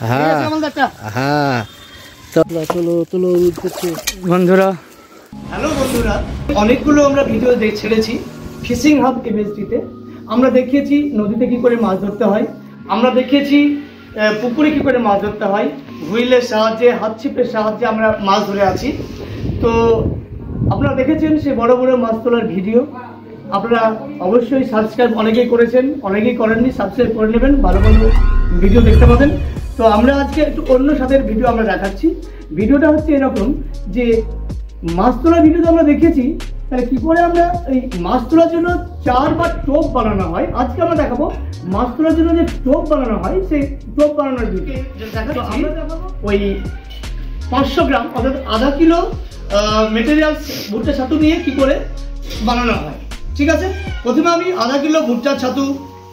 হ্যাঁ হ্যাঁ চলো চলো চলো বন্ধুরা। হ্যালো বন্ধুরা, অনেকগুলো আমরা ভিডিও ছেড়েছি ফিশিং হাব এমএসডিতে। আমরা দেখিয়েছি নদীতে কি করে মাছ ধরতে হয়, আমরা দেখিয়েছি পুকুরে কি করে মাছ ধরতে হয়, হুইলের সাহায্যে, হাত ছিপের সাহায্যে আমরা মাছ ধরে আছি। তো আপনারা দেখেছেন সে বড় বড় মাছ তোলার ভিডিও। আপনারা অবশ্যই সাবস্ক্রাইব অনেকেই করেছেন, অনেকেই করেননি, সাবস্ক্রাইব করে নেবেন, ভালো ভালো ভিডিও দেখতে পাবেন। তো আমরা আজকে একটু অন্য স্বাদের ভিডিও আমরা দেখাচ্ছি। ভিডিওটা হচ্ছে এরকম যে মাছ তোলার ভিডিও তো আমরা দেখেছি, তাহলে কি করে আমরা এই মাছ তোলার জন্য চার বা টোপ বানানো হয়, আজকে আমরা দেখাবো মাছ তোলার জন্য যে টোপ বানানো হয় সেই টোপ বানানোর ভিডিও দেখাবো। আমরা দেখাবো ওই 500 গ্রাম অর্থাৎ আধা কিলো মেটেরিয়ালস ভুট্টা ছাতু নিয়ে কি করে বানানো হয়। ঠিক আছে, প্রথমে আমি আধা কিলো ভুট্টার ছাতু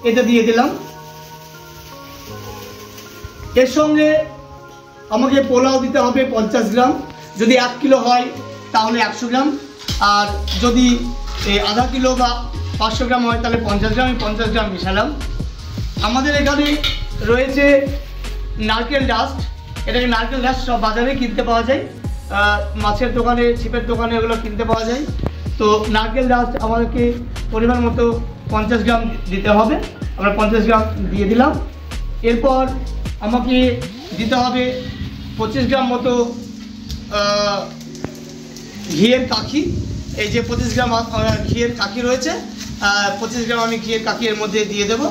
এটা দিয়ে দিলাম। এর সঙ্গে আমাকে পোলাও দিতে হবে 50 গ্রাম, যদি 1 কিলো হয় তাহলে 100 গ্রাম, আর যদি আধা কিলো বা 500 গ্রাম হয় তাহলে 50 গ্রাম। আমি 50 গ্রাম মিশালাম। আমাদের এখানে রয়েছে নারকেল ডাস্ট, এটাকে নারকেল ডাস্ট সব বাজারে কিনতে পাওয়া যায়, মাছের দোকানে, ছিপের দোকানে এগুলো কিনতে পাওয়া যায়। তো নারকেল ডাস্ট আমাদেরকে পরিমাণ মতো 50 গ্রাম দিতে হবে, আমরা 50 গ্রাম দিয়ে দিলাম। এরপর আমাকে দিতে হবে 25 গ্রাম মতো ঘিয়ের কাঠি। এই যে 25 গ্রাম ঘিয়ের কাঠি রয়েছে, 25 গ্রাম আমি ঘিয়ের কাঠি এর মধ্যে দিয়ে দেব।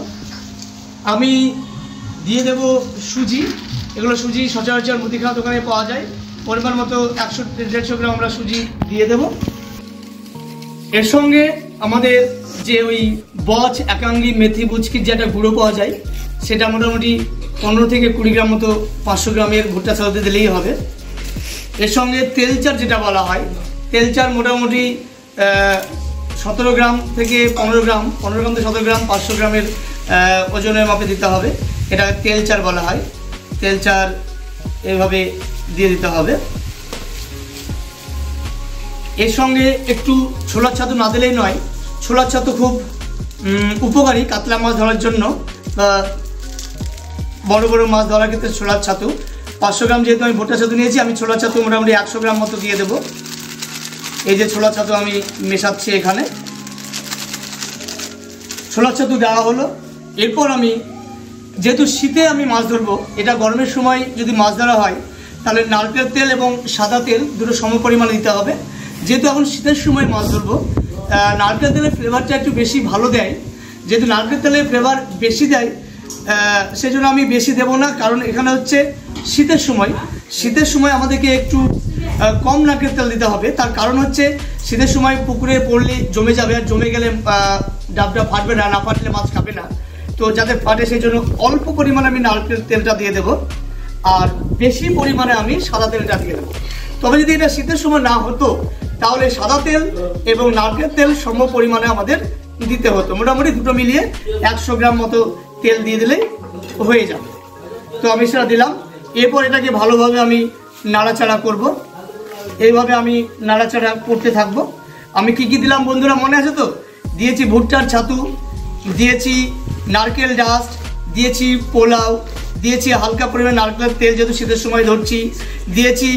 আমি দিয়ে দেব সুজি, এগুলো সুজি সচরাচর মুদিখানা দোকানে পাওয়া যায়, পরিমাণ মতো 100-150 গ্রাম আমরা সুজি দিয়ে দেব। এর সঙ্গে আমাদের যে ওই বচ, একাঙ্গি, মেথি, বুচকির যে একটা গুঁড়ো পাওয়া যায়, সেটা মোটামুটি 15 থেকে 20 গ্রাম মতো 500 গ্রামের ভুট্টা ছাতুতে দিলেই হবে। এর সঙ্গে তেলচার যেটা বলা হয়, তেলচার মোটামুটি 17 গ্রাম থেকে 15 গ্রাম, 15 গ্রাম থেকে 17 গ্রাম, 500 গ্রামের ওজনের মাপে দিতে হবে, এটা তেলচার বলা হয়। তেলচার এইভাবে দিয়ে দিতে হবে। এর সঙ্গে একটু ছোলার ছাতু না দিলেই নয়, ছোলার ছাতু খুব উপকারী কাতলা মাছ ধরার জন্য, বড় বড় মাছ ধরার ক্ষেত্রে ছোলার ছাতু। 500 গ্রাম যেহেতু আমি ভুট্টা ছাতু নিয়েছি, আমি ছোলার ছাতু মোটামুটি 100 গ্রাম মতো দিয়ে দেবো। এই যে ছোলার ছাতু আমি মেশাচ্ছি এখানে, ছোলার ছাতু দেওয়া হলো। এরপর আমি যেহেতু শীতে আমি মাছ ধরবো, এটা গরমের সময় যদি মাছ ধরা হয় তাহলে নারকেল তেল এবং সাদা তেল দুটো সম পরিমাণে দিতে হবে। যেহেতু এখন শীতের সময় মাছ ধরবো, নারকেল তেলের ফ্লেভারটা একটু বেশি ভালো দেয়, যেহেতু নারকেল তেলের ফ্লেভার বেশি দেয় সেজন্য আমি বেশি দেবো না, কারণ এখানে হচ্ছে শীতের সময়, শীতের সময় আমাদেরকে একটু কম নারকেল তেল দিতে হবে। তার কারণ হচ্ছে শীতের সময় পুকুরে পড়লে জমে যাবে, আর জমে গেলে ডাবটা ফাটবে না, না ফাটলে মাছ খাবে না। তো যাতে ফাটে সেই জন্য অল্প পরিমাণে আমি নারকেল তেলটা দিয়ে দেবো, আর বেশি পরিমাণে আমি সাদা তেলটা দিয়ে দেবো। তবে যদি এটা শীতের সময় না হতো তাহলে সাদা তেল এবং নারকেল তেল সম পরিমাণে আমাদের দিতে হতো। মোটামুটি দুটো মিলিয়ে 100 গ্রাম মতো তেল দিয়ে দিলেই হয়ে যাবে। তো আমি সেটা দিলাম। এরপর এটাকে ভালোভাবে আমি নাড়াচাড়া করব, এইভাবে আমি নাড়াচাড়া করতে থাকবো। আমি কি কি দিলাম বন্ধুরা মনে আছে তো? দিয়েছি ভুট্টার ছাতু, দিয়েছি নারকেল ডাস্ট, দিয়েছি পোলাও, দিয়েছি হালকা পরিমাণে নারকেলের তেল যেহেতু শীতের সময় ধরছি, দিয়েছি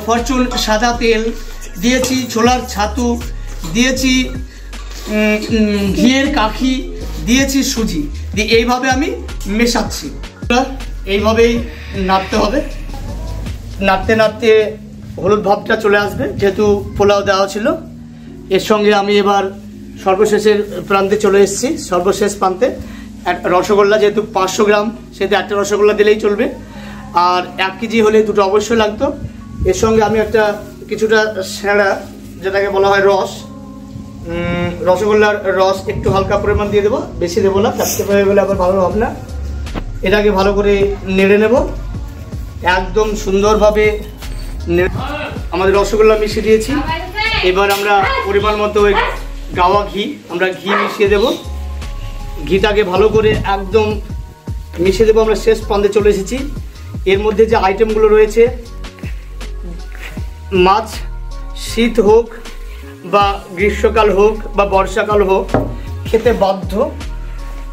ফরচুন সাদা তেল, দিয়েছি ছোলার ছাতু, দিয়েছি ঘিয়ের কাঠি, দিয়েছি সুজি, দিয়ে এইভাবে আমি মেশাচ্ছি। এইভাবেই নাড়তে হবে, নাড়তে নাড়তে হলুদ ভাবটা চলে আসবে যেহেতু পোলাও দেওয়া ছিল। এর সঙ্গে আমি এবার সর্বশেষের প্রান্তে চলে এসেছি, সর্বশেষ প্রান্তে রসগোল্লা, যেহেতু 500 গ্রাম সেহেতু একটা রসগোল্লা দিলেই চলবে, আর 1 কেজি হলে দুটো অবশ্যই লাগতো। এর সঙ্গে আমি কিছুটা সেঁড়া যেটাকে বলা হয় রস, রসগোল্লার রস একটু হালকা পরিমাণ দিয়ে দেবো, বেশি দেবো না, চারটে হয়ে গেলে আবার ভালো হবে না। এটাকে ভালো করে নেড়ে নেব, একদম সুন্দরভাবে আমাদের রসগোল্লা মিশিয়ে দিয়েছি। এবার আমরা পরিমাণ মতো গাওয়া ঘি, আমরা ঘি মিশিয়ে দেব, ঘিটাকে ভালো করে একদম মিশিয়ে দেবো। আমরা শেষ প্রান্তে চলে এসেছি। এর মধ্যে যে আইটেমগুলো রয়েছে, মাছ শীত হোক বা গ্রীষ্মকাল হোক বা বর্ষাকাল হোক খেতে বাধ্য,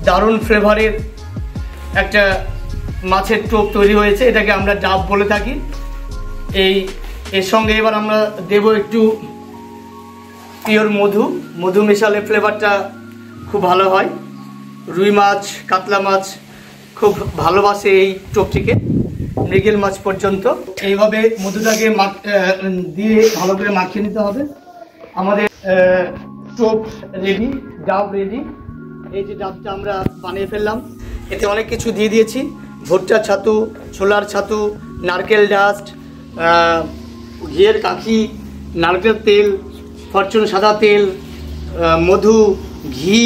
দারুণ ফ্লেভারের একটা মাছের টোপ তৈরি হয়েছে, এটাকে আমরা ডাব বলে থাকি। এর সঙ্গে এবার আমরা দেব একটু পিওর মধু মেশালে ফ্লেভারটা খুব ভালো হয়। রুই মাছ, কাতলা মাছ খুব ভালোবাসে এই টোপটিকে, মৃগেল মাছ পর্যন্ত। এইভাবে মধুটাকে দিয়ে ভালো করে মাখিয়ে নিতে হবে। আমাদের টোপ রেডি, ডাব রেডি। এই যে ডাবটা আমরা বানিয়ে ফেললাম, এতে অনেক কিছু দিয়ে দিয়েছি, ভুট্টার ছাতু, ছোলার ছাতু, নারকেল ডাস্ট, ঘিয়ের কাঠি, নারকেল তেল, ফরচুন সাদা তেল, মধু, ঘি,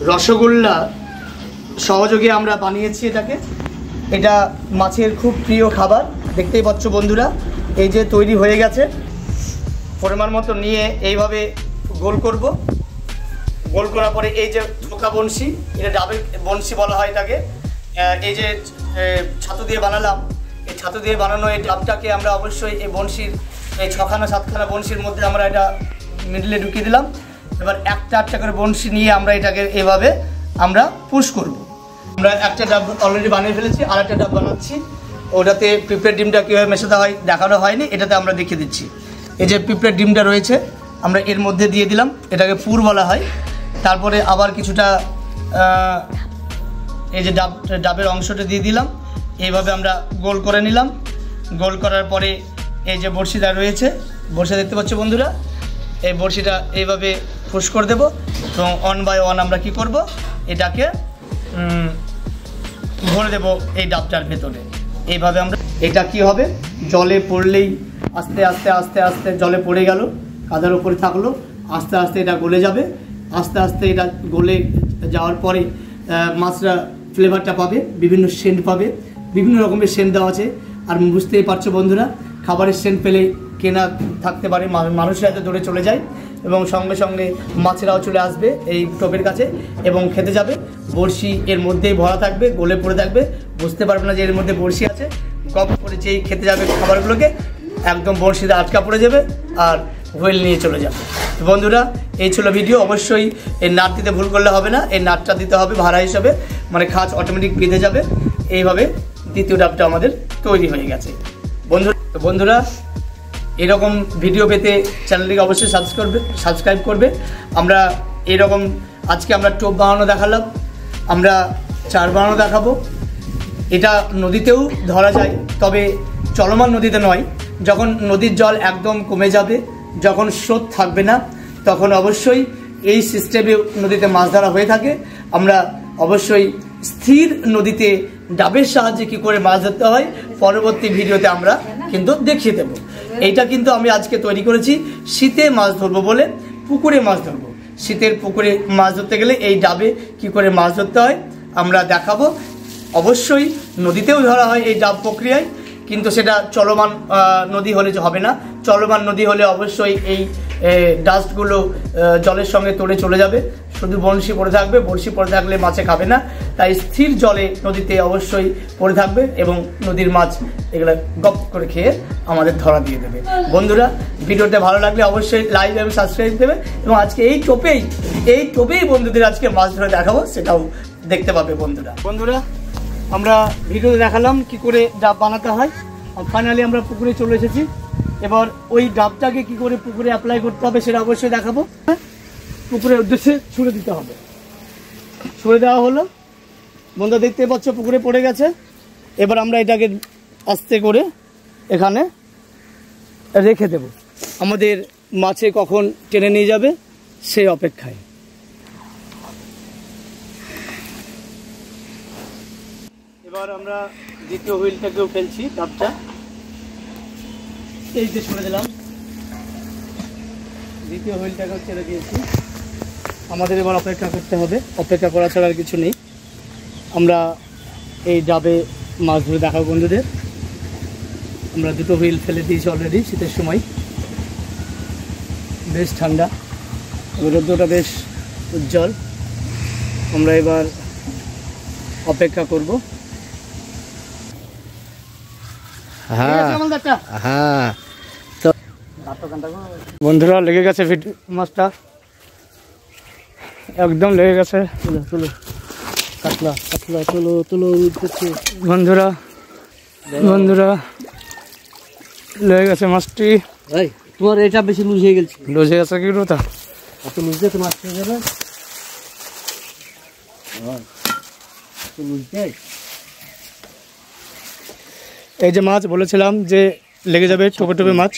রসগোল্লা সহযোগে আমরা বানিয়েছি এটাকে। এটা মাছের খুব প্রিয় খাবার, দেখতেই পাচ্ছ বন্ধুরা। এই যে তৈরি হয়ে গেছে, পরিমাণ মতো নিয়ে এইভাবে গোল করব। গোল করার পরে এই যে ঠোকা বনশি, এটা ডাবের বনশি বলা হয় এটাকে। এই যে ছাতু দিয়ে বানালাম, এই ছাতু দিয়ে বানানো এই ডাবটাকে আমরা অবশ্যই এই বনশির এই 6খানা-7খানা বনশির মধ্যে আমরা এটা মিডলে ঢুকিয়ে দিলাম। এবার একটা করে বনশি নিয়ে আমরা এটাকে এভাবে আমরা পুশ করব। আমরা একটা ডাব অলরেডি বানিয়ে ফেলেছি, আর একটা ডাব বানাচ্ছি। ওটাতে পিঁপড়ের ডিমটা কীভাবে মেশাতে হয় দেখানো হয়নি, এটাতে আমরা দেখিয়ে দিচ্ছি। এই যে পিঁপড়ের ডিমটা রয়েছে আমরা এর মধ্যে দিয়ে দিলাম, এটাকে পুর বলা হয়। তারপরে আবার কিছুটা এই যে ডাবের অংশটা দিয়ে দিলাম, এইভাবে আমরা গোল করে নিলাম। গোল করার পরে এই যে বড়শিটা রয়েছে, বড়শি দেখতে পাচ্ছ বন্ধুরা, এই বড়শিটা এইভাবে পুশ করে দেবো এবং 1 বাই 1 আমরা কি করব, এটাকে ভরে দেব এই ডাবটার ভেতরে। এইভাবে আমরা এটা কি হবে, জলে পড়লেই আস্তে আস্তে আস্তে আস্তে জলে পড়ে গেল, কাদার উপরে থাকলো, আস্তে আস্তে এটা গলে যাবে। আস্তে আস্তে এটা গলে যাওয়ার পরে মাছরা ফ্লেভারটা পাবে, বিভিন্ন সেন্ট পাবে, বিভিন্ন রকমের সেন্ট দেওয়া আছে। আর বুঝতেই পারছো বন্ধুরা, খাবারের সেন্ট পেলে কেনা থাকতে পারে, মানুষরা এত দূরে চলে যায় এবং সঙ্গে সঙ্গে মাছেরাও চলে আসবে এই টোপের কাছে এবং খেতে যাবে। বড়শি এর মধ্যেই ভরা থাকবে, গলে পড়ে থাকবে, বুঝতে পারবে না যে এর মধ্যে বড়শি আছে। গপ করে যেই খেতে যাবে খাবারগুলোকে একদম বড়শিতে আটকা পড়ে যাবে আর হুইল নিয়ে চলে যাবে। বন্ধুরা, এই ছিল ভিডিও। অবশ্যই এই নাট দিতে ভুল করলে হবে না, এই নাটটা দিতে হবে ভাড়া হিসাবে, মানে খাঁচ অটোমেটিক বেঁধে যাবে। এইভাবে দ্বিতীয় ডাবটা আমাদের তৈরি হয়ে গেছে। বন্ধুরা এরকম ভিডিও পেতে চ্যানেলটিকে অবশ্যই সাবস্ক্রাইব করবে। আমরা এরকম আজকে আমরা টোপ বানানো দেখালাম, আমরা চার বানানো দেখাবো। এটা নদীতেও ধরা যায়, তবে চলমান নদীতে নয়। যখন নদীর জল একদম কমে যাবে, যখন স্রোত থাকবে না, তখন অবশ্যই এই সিস্টেমে নদীতে মাছ ধরা হয়ে থাকে। আমরা অবশ্যই স্থির নদীতে ডাবের সাহায্যে কী করে মাছ ধরতে হয় পরবর্তী ভিডিওতে আমরা কিন্তু দেখিয়ে দেব। এইটা কিন্তু আমি আজকে তৈরি করেছি শীতে মাছ ধরবো বলে, পুকুরে মাছ ধরবো। শীতের পুকুরে মাছ ধরতে গেলে এই ডাবে কি করে মাছ ধরতে হয় আমরা দেখাবো। অবশ্যই নদীতেও ধরা হয় এই ডাব প্রক্রিয়ায়, কিন্তু সেটা চলমান নদী হলে হবে না। চলমান নদী হলে অবশ্যই এই ডাস্টগুলো জলের সঙ্গে তোড়ে চলে যাবে, শুধু বড়শি পড়ে থাকবে। বড়শি পড়ে থাকলে মাছে খাবে না, তাই স্থির জলে নদীতে অবশ্যই পড়ে থাকবে এবং নদীর মাছ এগুলো গপ করে খেয়ে আমাদের ধরা দিয়ে দেবে। বন্ধুরা, ভিডিওটা ভালো লাগলে অবশ্যই লাইক এবং সাবস্ক্রাইব দেবে এবং আজকে এই টোপেই বন্ধুদের আজকে মাছ ধরে দেখাবো, সেটাও দেখতে পাবে বন্ধুরা। আমরা ভিডিওতে দেখালাম কি করে ডাব বানাতে হয়। ফাইনালি আমরা পুকুরে চলে এসেছি। এবার ওই ডাবটাকে কি করে পুকুরে অ্যাপ্লাই করতে হবে সেটা অবশ্যই দেখাবো। পুকুরের উদ্দেশ্যে ছুঁড়ে দিতে হবে। ছুঁড়ে দেওয়া হলো, বন্ধুরা দেখতে পাচ্ছ পুকুরে পড়ে গেছে। এবার আমরা এটাকে আস্তে করে এখানে রেখে দেব, আমাদের মাছে কখন টেনে নিয়ে যাবে সেই অপেক্ষায়। এবার আমরা দ্বিতীয় হুইলটাকেও ফেলছি, ডাবটা এই যে ছুঁড়ে দিলাম, দ্বিতীয় হুইলটাকেও ছেড়ে দিয়েছি। আমাদের এবার অপেক্ষা করতে হবে, অপেক্ষা করা ছাড়া আর কিছু নেই। আমরা এই ডাবে মাছ ধরে দেখাবো বন্ধুদের। আমরা দুটো হুইল ফেলে দিয়েছি অলরেডি, শীতের সময় বেশ ঠান্ডা, রোদ্রটা বেশ উজ্জ্বল। আমরা এবার অপেক্ষা করব। বন্ধুরা লেগে গেছে মাছটা, একদম লেগে গেছে। চলো কাতলা কাতলা, তোলো তোলো, রোদ করছে। বন্ধুরা বন্ধুরা লেগে গেছে মাছটি। ভাই তোমার এটা বেশি লুজ হয়ে গেছে, লুজ হয়ে গেছে কি রোতা? এত লুজ দিয়ে তোমার হয়ে যাবে। এই যে মাছ বলেছিলাম যে লেগে যাবে, টোপে টোপে মাছ,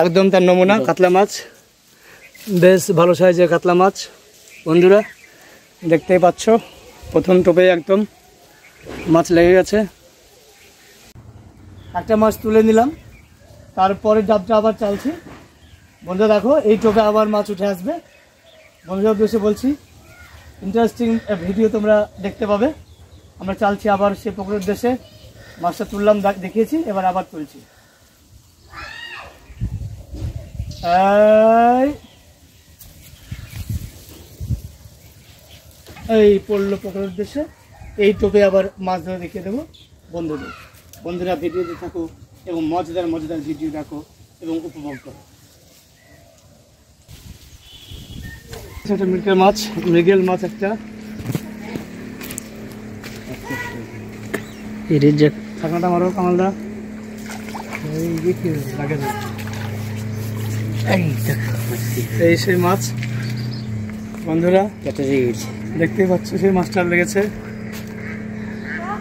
একদম তার নমুনা কাতলা মাছ, বেশ ভালো সাইজের কাতলা মাছ। বন্ধুরা দেখতেই পাচ্ছ, প্রথম টোপে একদম মাছ লেগে গেছে। একটা মাছ তুলে নিলাম, তারপরে ডাবটা আবার চালছি। বন্ধুরা দেখো, এই টোপে আবার মাছ উঠে আসবে। বন্ধুদের উদ্দেশ্যে বলছি, ইন্টারেস্টিং ভিডিও তোমরা দেখতে পাবে। আমরা চালছি আবার সে পুকুরের উদ্দেশ্যে। মাছটা তুললাম, দেখিয়েছি, এবার আবার তুলছি। এই পড়লো পুকুরের উদ্দেশ্যে। এই টোপে আবার মাছ ধরে দেখিয়ে দেবো বন্ধুদের। বন্ধুরা ভিডিওতে থাকো এবং মজাদার মজাদার ভিডিও দেখো এবং উপভোগ করো। একটা মৃগেল মাছ, মৃগেল মাছ একটা। ঢাকনাটা মারো কামালদা। এই সেই মাছ বন্ধুরা, দেখতেই পাচ্ছ সেই মাছটা লেগেছে।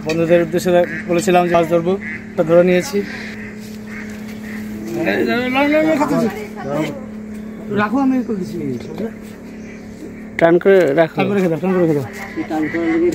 বন্ধুদের উদ্দেশ্যে বলেছিলাম যে মাছ ধরবো, ধরে নিয়েছি। রাখো, আমি করে দিচ্ছি। টান করে রাখো, টান করে রেখে দাও, টান করে রেখে দাও। টান করার লেগে